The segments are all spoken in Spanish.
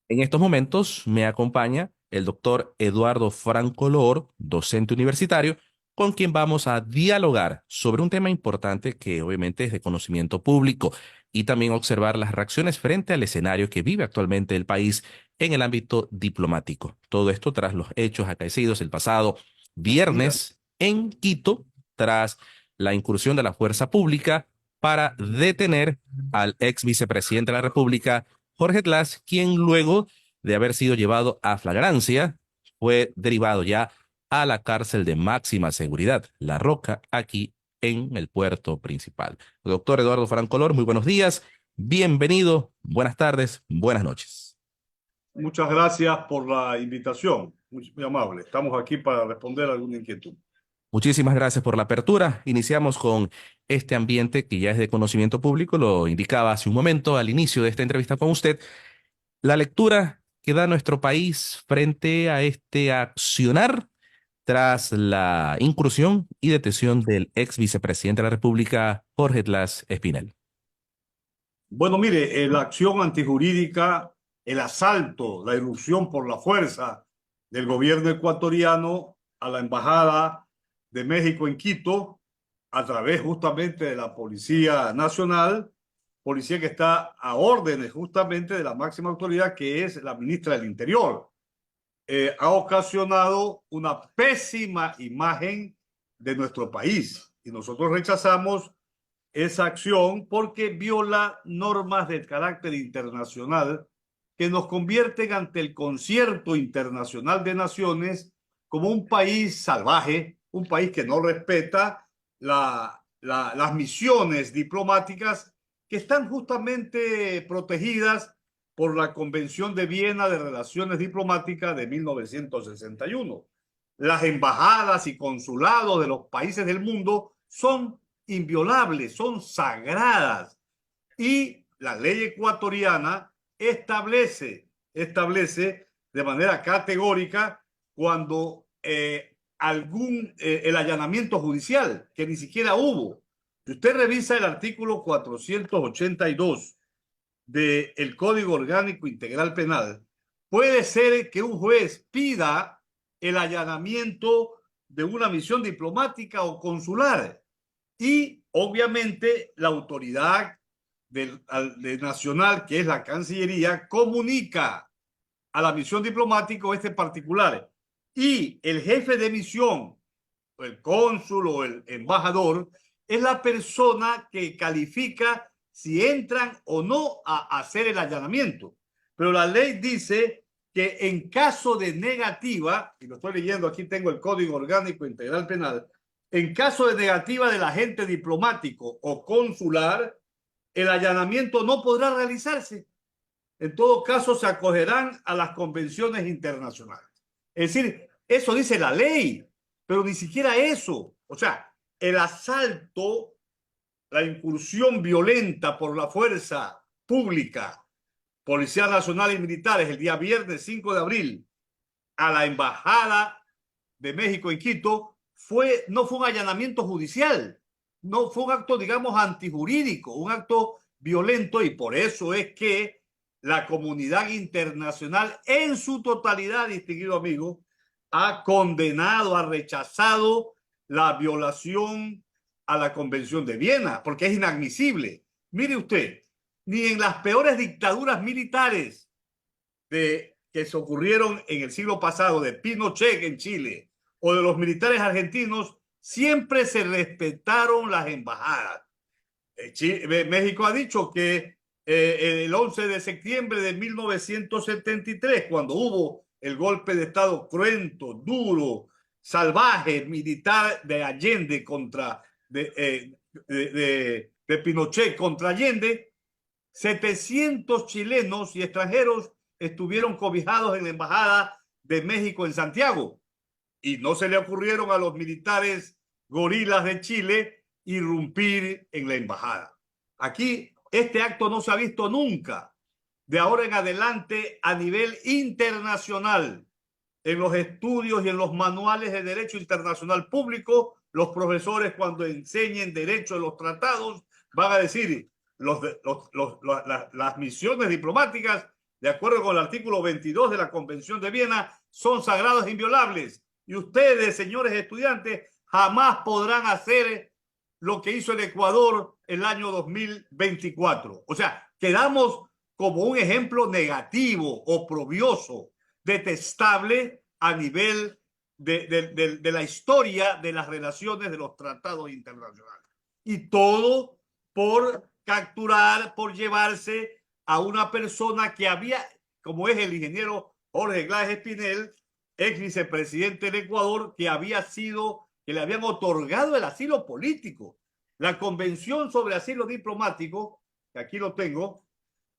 En estos momentos me acompaña el doctor Eduardo Francolor, docente universitario, con quien vamos a dialogar sobre un tema importante que obviamente es de conocimiento público y también observar las reacciones frente al escenario que vive actualmente el país en el ámbito diplomático. Todo esto tras los hechos acaecidos el pasado Mira, viernes en Quito, tras la incursión de la fuerza pública para detener al ex vicepresidente de la República, Jorge Glass, quien luego de haber sido llevado a flagrancia, fue derivado ya a la cárcel de máxima seguridad, La Roca, aquí en el puerto principal. Doctor Eduardo Francolor, muy buenos días, bienvenido, buenas tardes, buenas noches. muchas gracias por la invitación, muy amable. Estamos aquí para responder alguna inquietud. Muchísimas gracias por la apertura. Iniciamos con este ambiente que ya es de conocimiento público, lo indicaba hace un momento al inicio de esta entrevista con usted. La lectura que da nuestro país frente a este accionar tras la incursión y detención del ex vicepresidente de la República, Jorge Glass Espinel. Bueno, mire, la acción antijurídica, el asalto, la irrupción por la fuerza del gobierno ecuatoriano a la Embajada de México en Quito, a través justamente de la Policía Nacional, policía que está a órdenes justamente de la máxima autoridad que es la ministra del Interior. Ha ocasionado una pésima imagen de nuestro país y nosotros rechazamos esa acción porque viola normas de carácter internacional que nos convierten ante el concierto internacional de naciones como un país salvaje, un país que no respeta las misiones diplomáticas que están justamente protegidas por la Convención de Viena de Relaciones Diplomáticas de 1961. Las embajadas y consulados de los países del mundo son inviolables, son sagradas. Y la ley ecuatoriana establece de manera categórica cuando el allanamiento judicial, que ni siquiera hubo. Si usted revisa el artículo 482 del Código Orgánico Integral Penal, puede ser que un juez pida el allanamiento de una misión diplomática o consular y obviamente la autoridad de nacional, que es la Cancillería, comunica a la misión diplomática este particular y el jefe de misión, el cónsul o el embajador, es la persona que califica si entran o no a hacer el allanamiento. Pero la ley dice que en caso de negativa, y lo estoy leyendo, aquí tengo el Código Orgánico Integral Penal, en caso de negativa del agente diplomático o consular, el allanamiento no podrá realizarse. En todo caso, se acogerán a las convenciones internacionales. Es decir, eso dice la ley, pero ni siquiera eso. O sea, el asalto, la incursión violenta por la fuerza pública, Policía Nacional y militares, el día viernes 5 de abril, a la Embajada de México en Quito, no fue un allanamiento judicial, no fue un acto, digamos, antijurídico, un acto violento, y por eso es que la comunidad internacional en su totalidad, distinguido amigo, ha condenado, ha rechazado la violación a la Convención de Viena, porque es inadmisible. Mire usted, ni en las peores dictaduras militares que se ocurrieron en el siglo pasado, de Pinochet en Chile o de los militares argentinos, siempre se respetaron las embajadas. México ha dicho que el 11 de septiembre de 1973, cuando hubo el golpe de Estado cruento, duro, salvaje, militar de Allende contra de Pinochet contra Allende, 700 chilenos y extranjeros estuvieron cobijados en la Embajada de México en Santiago y no se le ocurrieron a los militares gorilas de Chile irrumpir en la embajada. Aquí este acto no se ha visto nunca. De ahora en adelante, a nivel internacional, en los estudios y en los manuales de derecho internacional público, los profesores cuando enseñen derecho de los tratados van a decir las misiones diplomáticas de acuerdo con el artículo 22 de la Convención de Viena, son sagrados e inviolables. Y ustedes, señores estudiantes, jamás podrán hacer lo que hizo el Ecuador el año 2024. O sea, quedamos como un ejemplo negativo, oprobioso, detestable a nivel de la historia de las relaciones de los tratados internacionales. Y todo por capturar, por llevarse a una persona que había, como es el ingeniero Jorge Glass Espinel, ex vicepresidente del Ecuador, que le habían otorgado el asilo político. La Convención sobre Asilo Diplomático, que aquí lo tengo,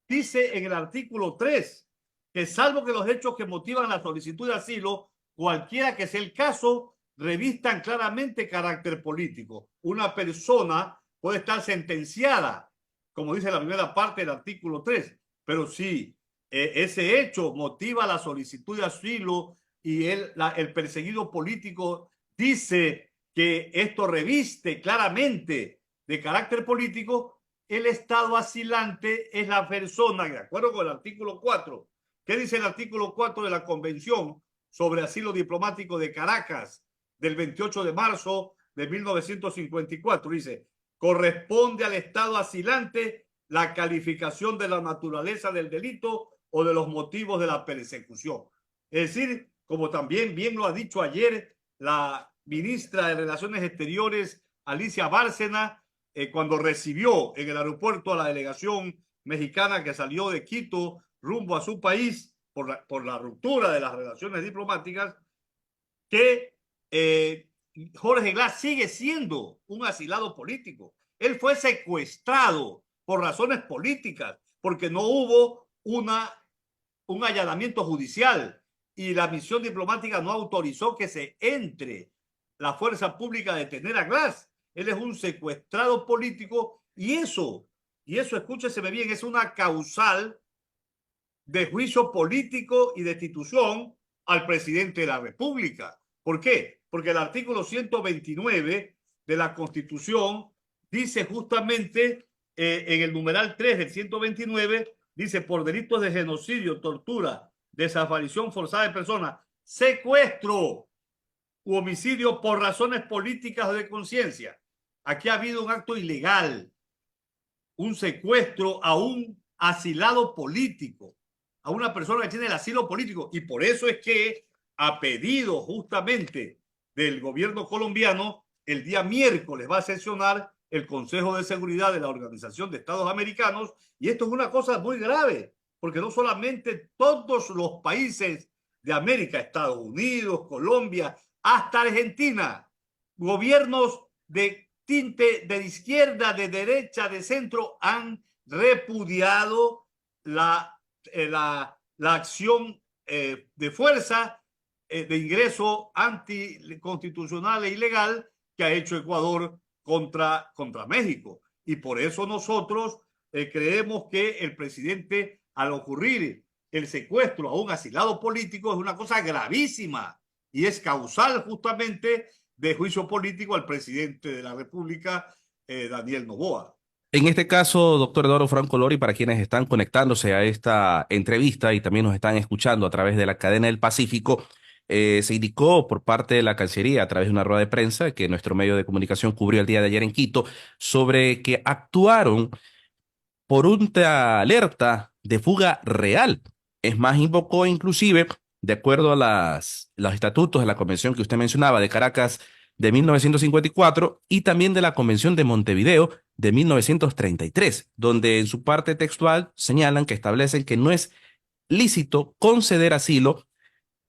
dice en el artículo 3 que salvo que los hechos que motivan la solicitud de asilo, cualquiera que sea el caso, revistan claramente carácter político. Una persona puede estar sentenciada, como dice la primera parte del artículo 3, pero si ese hecho motiva la solicitud de asilo y el perseguido político dice que esto reviste claramente de carácter político, el Estado asilante es la persona, de acuerdo con el artículo 4. ¿Qué dice el artículo 4 de la Convención sobre Asilo Diplomático de Caracas del 28 de marzo de 1954? Dice, corresponde al Estado asilante la calificación de la naturaleza del delito o de los motivos de la persecución. Es decir, como también bien lo ha dicho ayer la ministra de Relaciones Exteriores, Alicia Bárcena, cuando recibió en el aeropuerto a la delegación mexicana que salió de Quito rumbo a su país por la ruptura de las relaciones diplomáticas, que Jorge Glass sigue siendo un asilado político. Él fue secuestrado por razones políticas, porque no hubo un allanamiento judicial y la misión diplomática no autorizó que se entre la fuerza pública a detener a Glass. Él es un secuestrado político y eso, escúcheseme bien, es una causal de juicio político y destitución al presidente de la República. ¿Por qué? Porque el artículo 129 de la Constitución dice justamente en el numeral 3 del 129, dice por delitos de genocidio, tortura, desaparición forzada de personas, secuestro u homicidio por razones políticas o de conciencia. Aquí ha habido un acto ilegal, un secuestro a un asilado político, a una persona que tiene el asilo político. Y por eso es que, a pedido justamente del gobierno colombiano, el día miércoles va a sesionar el Consejo de Seguridad de la Organización de Estados Americanos. Y esto es una cosa muy grave, porque no solamente todos los países de América, Estados Unidos, Colombia, hasta Argentina, gobiernos de tinte de izquierda, de derecha, de centro, han repudiado la acción de fuerza de ingreso anticonstitucional e ilegal que ha hecho Ecuador contra México. Y por eso nosotros creemos que el presidente, al ocurrir el secuestro a un asilado político, es una cosa gravísima y es causal justamente de juicio político al presidente de la República, Daniel Noboa. En este caso, doctor Eduardo Franco Lori, para quienes están conectándose a esta entrevista y también nos están escuchando a través de la cadena del Pacífico, se indicó por parte de la Cancillería a través de una rueda de prensa que nuestro medio de comunicación cubrió el día de ayer en Quito sobre que actuaron por una alerta de fuga real. Es más, invocó inclusive, de acuerdo a los estatutos de la convención que usted mencionaba de Caracas de 1954 y también de la Convención de Montevideo de 1933, donde en su parte textual señalan que establecen que no es lícito conceder asilo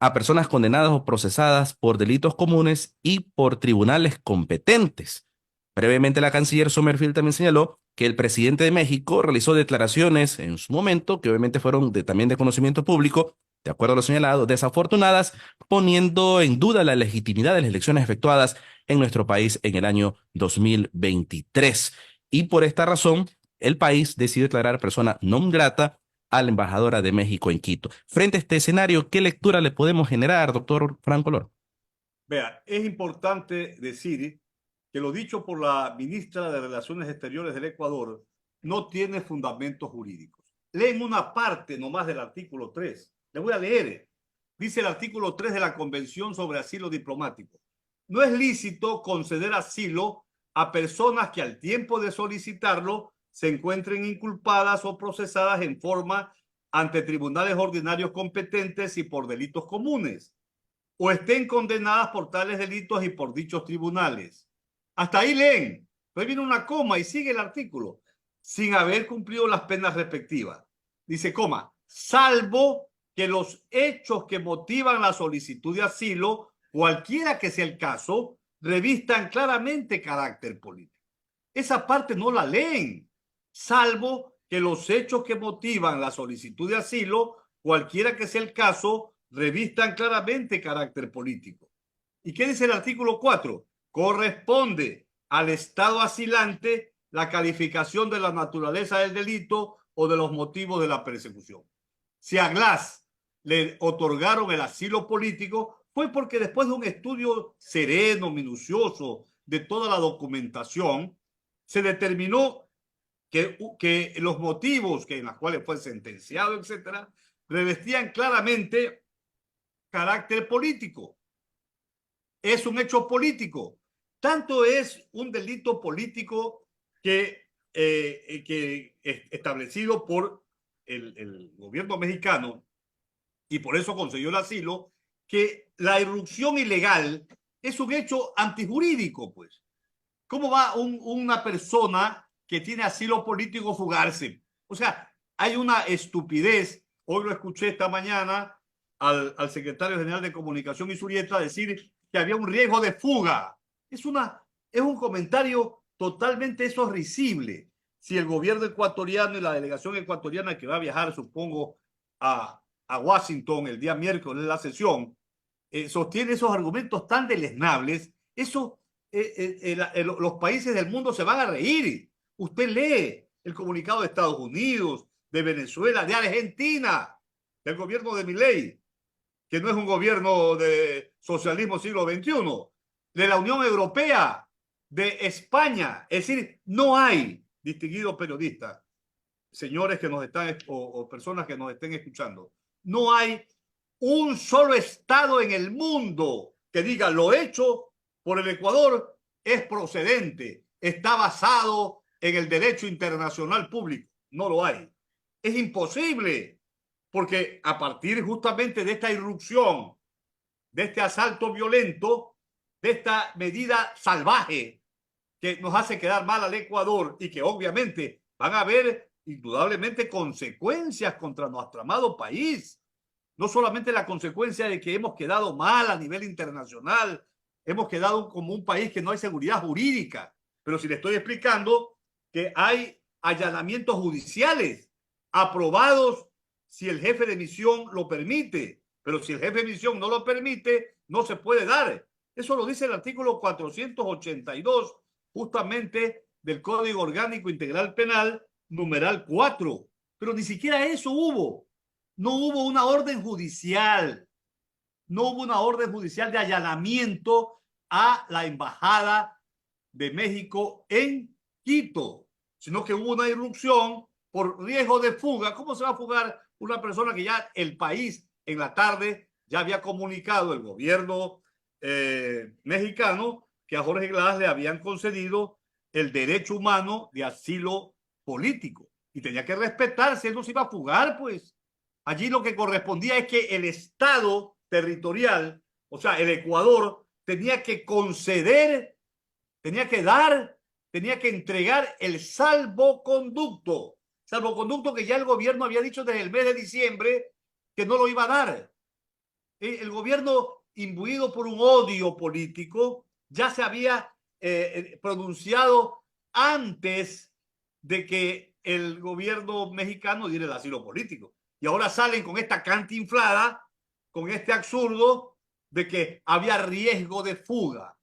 a personas condenadas o procesadas por delitos comunes y por tribunales competentes. Brevemente, la canciller Sommerfield también señaló que el presidente de México realizó declaraciones en su momento, que obviamente fueron también de conocimiento público, de acuerdo a lo señalado, desafortunadas, poniendo en duda la legitimidad de las elecciones efectuadas en nuestro país en el año 2023. Y por esta razón, el país decidió declarar persona non grata a la embajadora de México en Quito. Frente a este escenario, ¿qué lectura le podemos generar, doctor Franco Lor? Vea, es importante decir que lo dicho por la ministra de Relaciones Exteriores del Ecuador no tiene fundamentos jurídicos. leen una parte nomás del artículo 3. Le voy a leer. Dice el artículo 3 de la Convención sobre Asilo Diplomático. No es lícito conceder asilo a personas que al tiempo de solicitarlo se encuentren inculpadas o procesadas en forma ante tribunales ordinarios competentes y por delitos comunes, o estén condenadas por tales delitos y por dichos tribunales. Hasta ahí leen. Pero viene una coma y sigue el artículo. Sin haber cumplido las penas respectivas. Dice, coma, salvo que los hechos que motivan la solicitud de asilo, cualquiera que sea el caso, revistan claramente carácter político. Esa parte no la leen. Salvo que los hechos que motivan la solicitud de asilo, cualquiera que sea el caso, revistan claramente carácter político. ¿Y qué dice el artículo 4? Corresponde al Estado asilante la calificación de la naturaleza del delito o de los motivos de la persecución. Si a Glass le otorgaron el asilo político, fue porque después de un estudio sereno, minucioso de toda la documentación, se determinó que los motivos en los cuales fue sentenciado, etcétera, revestían claramente carácter político. Es un hecho político. Tanto es un delito político que establecido por el gobierno mexicano, y por eso consiguió el asilo, que la irrupción ilegal es un hecho antijurídico, pues. ¿Cómo va una persona que tiene asilo político fugarse? O sea, hay una estupidez. Hoy lo escuché esta mañana al secretario general de Comunicación y Surieta decir que había un riesgo de fuga. Es un comentario totalmente risible. Si el gobierno ecuatoriano y la delegación ecuatoriana que va a viajar, supongo, a Washington el día miércoles de la sesión, sostiene esos argumentos tan deleznables, los países del mundo se van a reír. Usted lee el comunicado de Estados Unidos, de Venezuela, de Argentina, del gobierno de Milei, que no es un gobierno de socialismo siglo XXI, de la Unión Europea, de España. Es decir, no hay, distinguidos periodistas, señores que nos están, o personas que nos estén escuchando, no hay un solo estado en el mundo que diga lo hecho por el Ecuador es procedente, está basado en el derecho internacional público. No lo hay. Es imposible, porque a partir justamente de esta irrupción, de este asalto violento, de esta medida salvaje que nos hace quedar mal al Ecuador y que obviamente van a haber indudablemente consecuencias contra nuestro amado país. No solamente la consecuencia de que hemos quedado mal a nivel internacional, hemos quedado como un país que no hay seguridad jurídica, pero si le estoy explicando que hay allanamientos judiciales aprobados si el jefe de misión lo permite, pero si el jefe de misión no lo permite, no se puede dar. Eso lo dice el artículo 482 justamente del Código Orgánico Integral Penal, numeral 4. Pero ni siquiera eso hubo. No hubo una orden judicial. No hubo una orden judicial de allanamiento a la embajada de México en Quito, sino que hubo una irrupción por riesgo de fuga. ¿Cómo se va a fugar una persona que ya el país en la tarde ya había comunicado el gobierno mexicano que a Jorge Glass le habían concedido el derecho humano de asilo político y tenía que respetarse? Él no se iba a fugar, pues. Allí lo que correspondía es que el Estado territorial, o sea, el Ecuador, tenía que conceder, tenía que dar, tenía que entregar el salvoconducto que ya el gobierno había dicho desde el mes de diciembre que no lo iba a dar. El gobierno, imbuido por un odio político, ya se había pronunciado antes de que el gobierno mexicano diera el asilo político. Y ahora salen con esta cantinflada, con este absurdo de que había riesgo de fuga.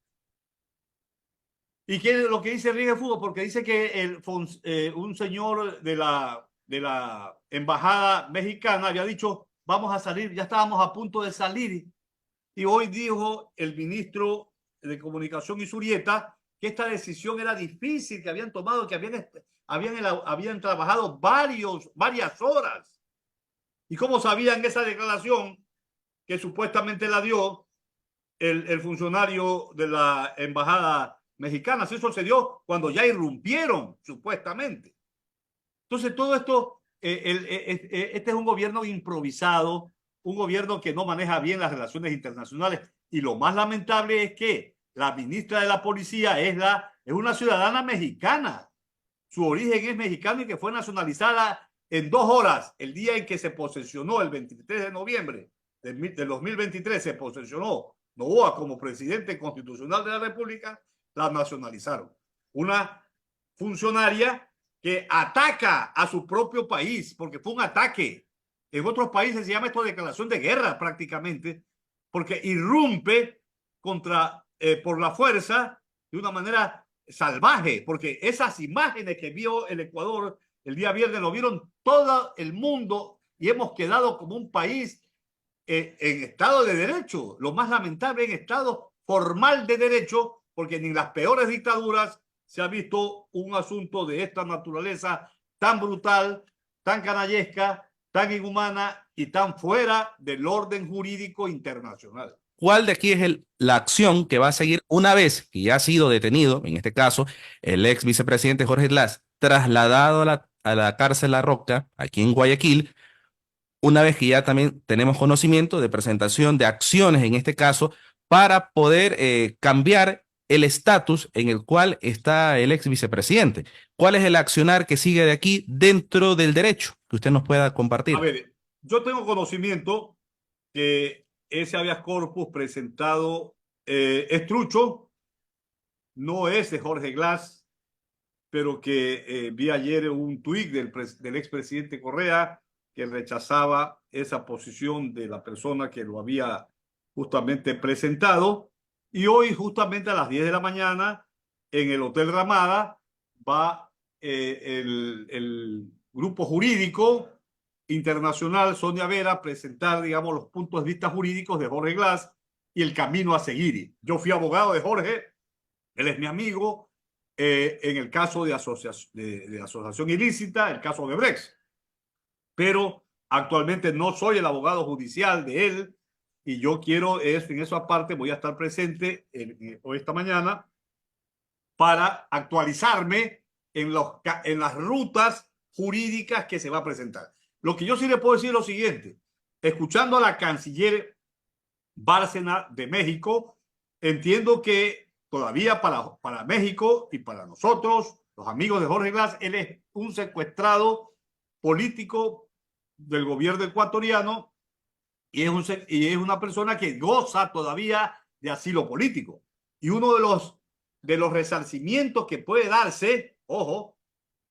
¿Y qué es lo que dice riesgo de fuga? Porque dice que un señor de la embajada mexicana había dicho, vamos a salir, ya estábamos a punto de salir. Y hoy dijo el ministro de Comunicación y Surieta que esta decisión era difícil, que habían tomado, que habían trabajado varias horas. ¿Y cómo sabían esa declaración que supuestamente la dio el funcionario de la embajada mexicana? Eso se dio cuando ya irrumpieron, supuestamente. Entonces, todo esto, este es un gobierno improvisado, un gobierno que no maneja bien las relaciones internacionales. Y lo más lamentable es que la ministra de la Policía es una ciudadana mexicana. Su origen es mexicano y que fue nacionalizada en 2 horas. El día en que se posesionó, el 23 de noviembre del 2023, se posesionó Noboa como presidente constitucional de la República, la nacionalizaron. Una funcionaria que ataca a su propio país, porque fue un ataque. En otros países se llama esto declaración de guerra prácticamente, porque irrumpe por la fuerza de una manera salvaje, porque esas imágenes que vio el Ecuador el día viernes lo vieron todo el mundo y hemos quedado como un país en estado de derecho, lo más lamentable, en estado formal de derecho, porque ni en las peores dictaduras se ha visto un asunto de esta naturaleza tan brutal, tan canallesca, tan inhumana y tan fuera del orden jurídico internacional. ¿Cuál de aquí es la acción que va a seguir una vez que ya ha sido detenido, en este caso, el ex vicepresidente Jorge Glass, trasladado a la cárcel La Roca, aquí en Guayaquil, una vez que ya también tenemos conocimiento de presentación de acciones, en este caso, para poder cambiar el estatus en el cual está el ex vicepresidente? ¿Cuál es el accionar que sigue de aquí dentro del derecho que usted nos pueda A compartir? ver, yo tengo conocimiento que ese habeas corpus presentado es trucho, no es de Jorge Glass, pero que vi ayer un tuit del expresidente Correa que rechazaba esa posición de la persona que lo había justamente presentado. Y hoy, justamente a las 10 de la mañana, en el Hotel Ramada, va el grupo jurídico internacional Sonia Vera a presentar, digamos, los puntos de vista jurídicos de Jorge Glass y el camino a seguir. Yo fui abogado de Jorge, él es mi amigo, en el caso de asociación ilícita, el caso de Brecht. Pero actualmente no soy el abogado judicial de él y yo quiero, en esa parte voy a estar presente hoy esta mañana para actualizarme en las rutas jurídicas que se va a presentar. Lo que yo sí le puedo decir es lo siguiente, escuchando a la canciller Bárcena de México, entiendo que todavía para México y para nosotros, los amigos de Jorge Glass, él es un secuestrado político del gobierno ecuatoriano y es una persona que goza todavía de asilo político. Y uno de los resarcimientos que puede darse, ojo,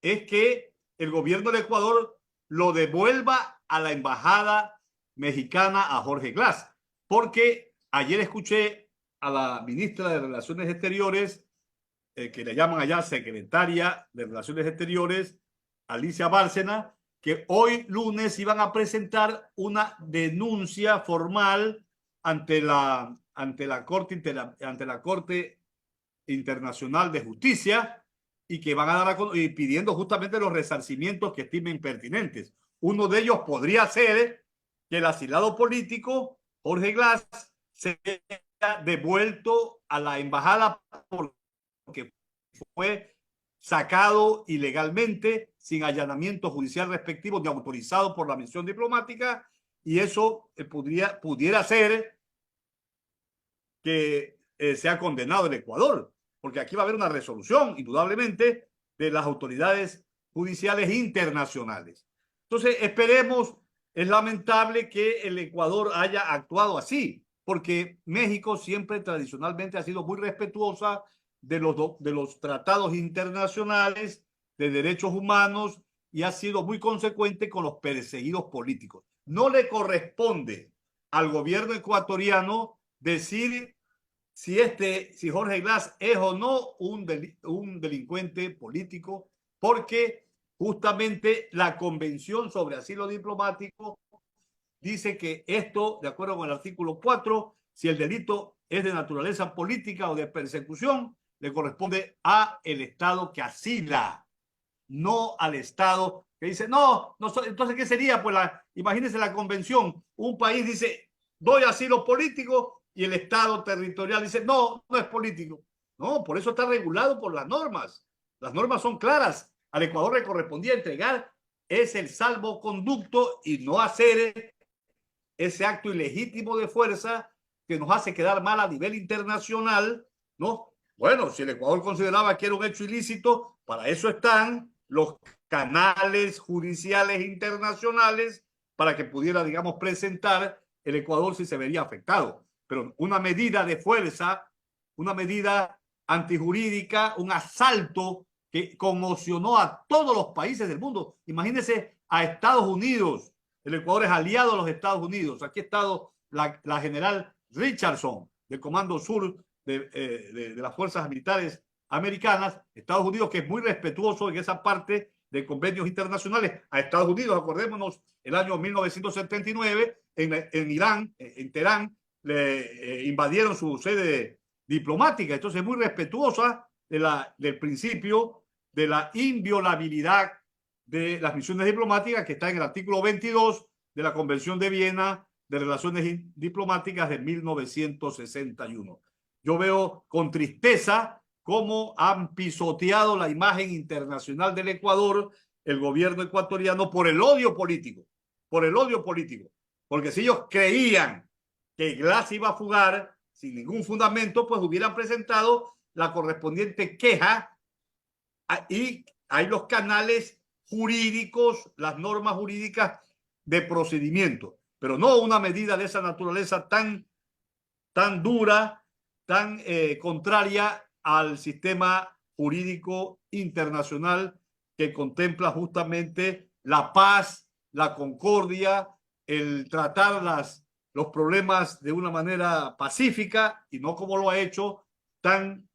es que el gobierno de Ecuador lo devuelva a la embajada mexicana a Jorge Glass. Porque ayer escuché a la ministra de Relaciones Exteriores, que le llaman allá secretaria de Relaciones Exteriores, Alicia Bárcena, que hoy lunes iban a presentar una denuncia formal ante la Corte Internacional de Justicia y que van a dar y pidiendo justamente los resarcimientos que estimen pertinentes. Uno de ellos podría ser que el asilado político Jorge Glass sea devuelto a la embajada porque fue sacado ilegalmente, sin allanamiento judicial respectivo ni autorizado por la misión diplomática, y eso pudiera ser que sea condenado el Ecuador, porque aquí va a haber una resolución, indudablemente, de las autoridades judiciales internacionales. Entonces, esperemos. Es lamentable que el Ecuador haya actuado así, porque México siempre tradicionalmente ha sido muy respetuosa de los tratados internacionales de derechos humanos y ha sido muy consecuente con los perseguidos políticos. No le corresponde al gobierno ecuatoriano decir si Jorge Glass es o no un delincuente político, porque justamente la Convención sobre Asilo Diplomático dice que esto, de acuerdo con el artículo 4, si el delito es de naturaleza política o de persecución, le corresponde a el Estado que asila, no al Estado que dice, no, no, entonces, ¿qué sería? Pues imagínense la convención, un país dice, doy asilo político y el Estado territorial dice, no, no es político. No, por eso está regulado por las normas. Las normas son claras. Al Ecuador le correspondía entregar es el salvoconducto y no hacer ese acto ilegítimo de fuerza que nos hace quedar mal a nivel internacional, ¿no? Bueno, si el Ecuador consideraba que era un hecho ilícito, para eso están los canales judiciales internacionales para que pudiera, digamos, presentar el Ecuador si se vería afectado. Pero una medida de fuerza, una medida antijurídica, un asalto que conmocionó a todos los países del mundo. Imagínense a Estados Unidos. El Ecuador es aliado a los Estados Unidos. Aquí ha estado la general Richardson del Comando Sur de las Fuerzas Militares Americanas. Estados Unidos, que es muy respetuoso en esa parte de convenios internacionales. A Estados Unidos, acordémonos, el año 1979, en Irán, en Teherán, le invadieron su sede diplomática. Entonces, es muy respetuosa del principio de la inviolabilidad de las misiones diplomáticas, que está en el artículo 22 de la Convención de Viena de Relaciones Diplomáticas de 1961. Yo veo con tristeza cómo han pisoteado la imagen internacional del Ecuador, el gobierno ecuatoriano, por el odio político, porque si ellos creían que Glass iba a fugar sin ningún fundamento, pues hubieran presentado la correspondiente queja y hay los canales jurídicos, las normas jurídicas de procedimiento, pero no una medida de esa naturaleza tan dura, tan contraria al sistema jurídico internacional que contempla justamente la paz, la concordia, el tratar los problemas de una manera pacífica y no como lo ha hecho tan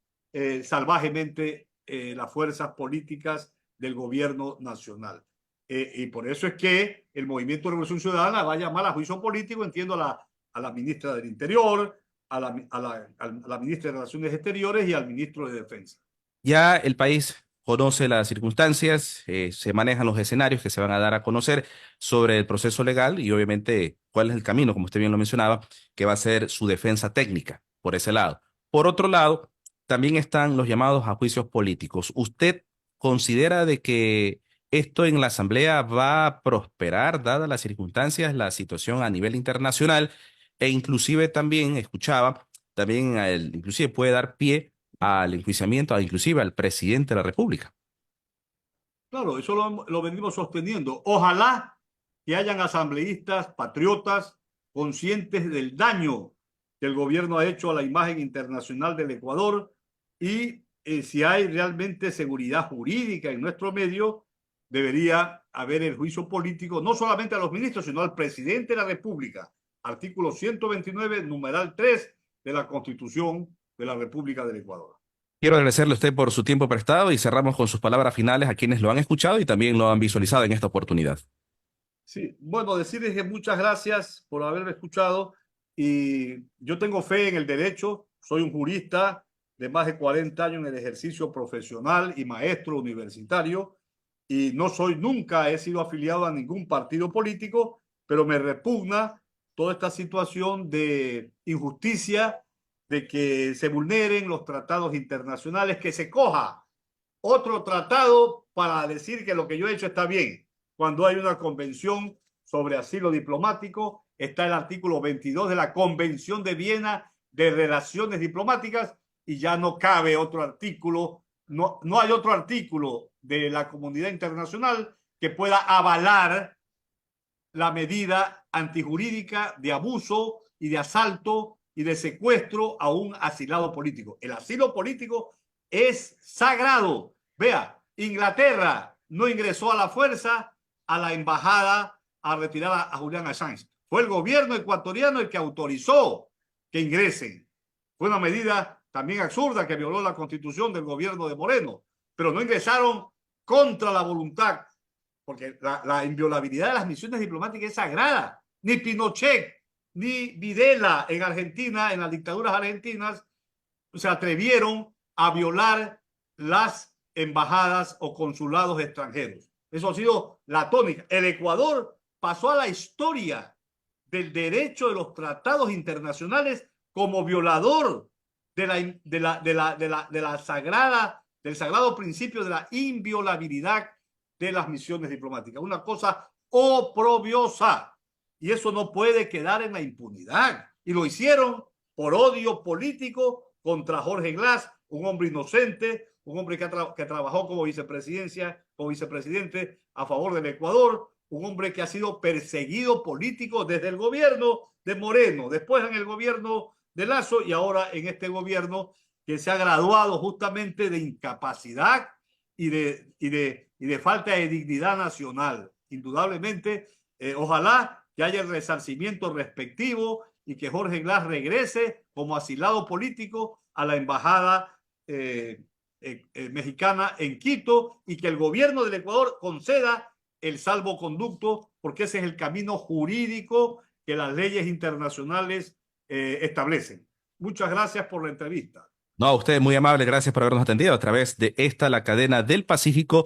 salvajemente las fuerzas políticas del gobierno nacional. Y por eso es que el Movimiento de Revolución Ciudadana va a llamar a juicio político, entiendo, a la ministra del Interior, a la ministra de Relaciones Exteriores y al ministro de Defensa. Ya el país conoce las circunstancias, se manejan los escenarios que se van a dar a conocer sobre el proceso legal y obviamente cuál es el camino, como usted bien lo mencionaba, que va a ser su defensa técnica por ese lado. Por otro lado, también están los llamados a juicios políticos. ¿Usted considera de que esto en la Asamblea va a prosperar, dadas las circunstancias, la situación a nivel internacional, e inclusive también escuchaba, también inclusive puede dar pie al enjuiciamiento, inclusive al presidente de la República? Claro, eso lo venimos sosteniendo. Ojalá que hayan asambleístas patriotas conscientes del daño que el gobierno ha hecho a la imagen internacional del Ecuador y si hay realmente seguridad jurídica en nuestro medio, debería haber el juicio político, no solamente a los ministros, sino al presidente de la República. Artículo 129, numeral 3 de la Constitución de la República del Ecuador. Quiero agradecerle a usted por su tiempo prestado y cerramos con sus palabras finales a quienes lo han escuchado y también lo han visualizado en esta oportunidad. Sí, bueno, decirles que muchas gracias por haberme escuchado y yo tengo fe en el derecho, soy un jurista de más de 40 años en el ejercicio profesional y maestro universitario y nunca he sido afiliado a ningún partido político, pero me repugna toda esta situación de injusticia, de que se vulneren los tratados internacionales, que se coja otro tratado para decir que lo que yo he hecho está bien. Cuando hay una convención sobre asilo diplomático, está el artículo 22 de la Convención de Viena de Relaciones Diplomáticas y ya no cabe otro artículo, no hay otro artículo de la comunidad internacional que pueda avalar la medida antijurídica de abuso y de asalto y de secuestro a un asilado político. El asilo político es sagrado. Vea, Inglaterra no ingresó a la fuerza a la embajada a retirar a Julian Assange. Fue el gobierno ecuatoriano el que autorizó que ingresen. Fue una medida también absurda que violó la constitución del gobierno de Moreno, pero no ingresaron contra la voluntad, porque la inviolabilidad de las misiones diplomáticas es sagrada. Ni Pinochet, ni Videla en Argentina, en las dictaduras argentinas, se atrevieron a violar las embajadas o consulados extranjeros. Eso ha sido la tónica. El Ecuador pasó a la historia del derecho de los tratados internacionales como violador del sagrado principio de la inviolabilidad de las misiones diplomáticas. Una cosa oprobiosa. Y eso no puede quedar en la impunidad. Y lo hicieron por odio político contra Jorge Glass, un hombre inocente, un hombre que trabajó como vicepresidente a favor del Ecuador, un hombre que ha sido perseguido político desde el gobierno de Moreno, después en el gobierno de Lasso y ahora en este gobierno que se ha graduado justamente de incapacidad y de falta de dignidad nacional. Indudablemente, ojalá que haya el resarcimiento respectivo y que Jorge Glass regrese como asilado político a la embajada mexicana en Quito y que el gobierno del Ecuador conceda el salvoconducto, porque ese es el camino jurídico que las leyes internacionales establecen. Muchas gracias por la entrevista. No, usted muy amable, gracias por habernos atendido a través de esta, la cadena del Pacífico.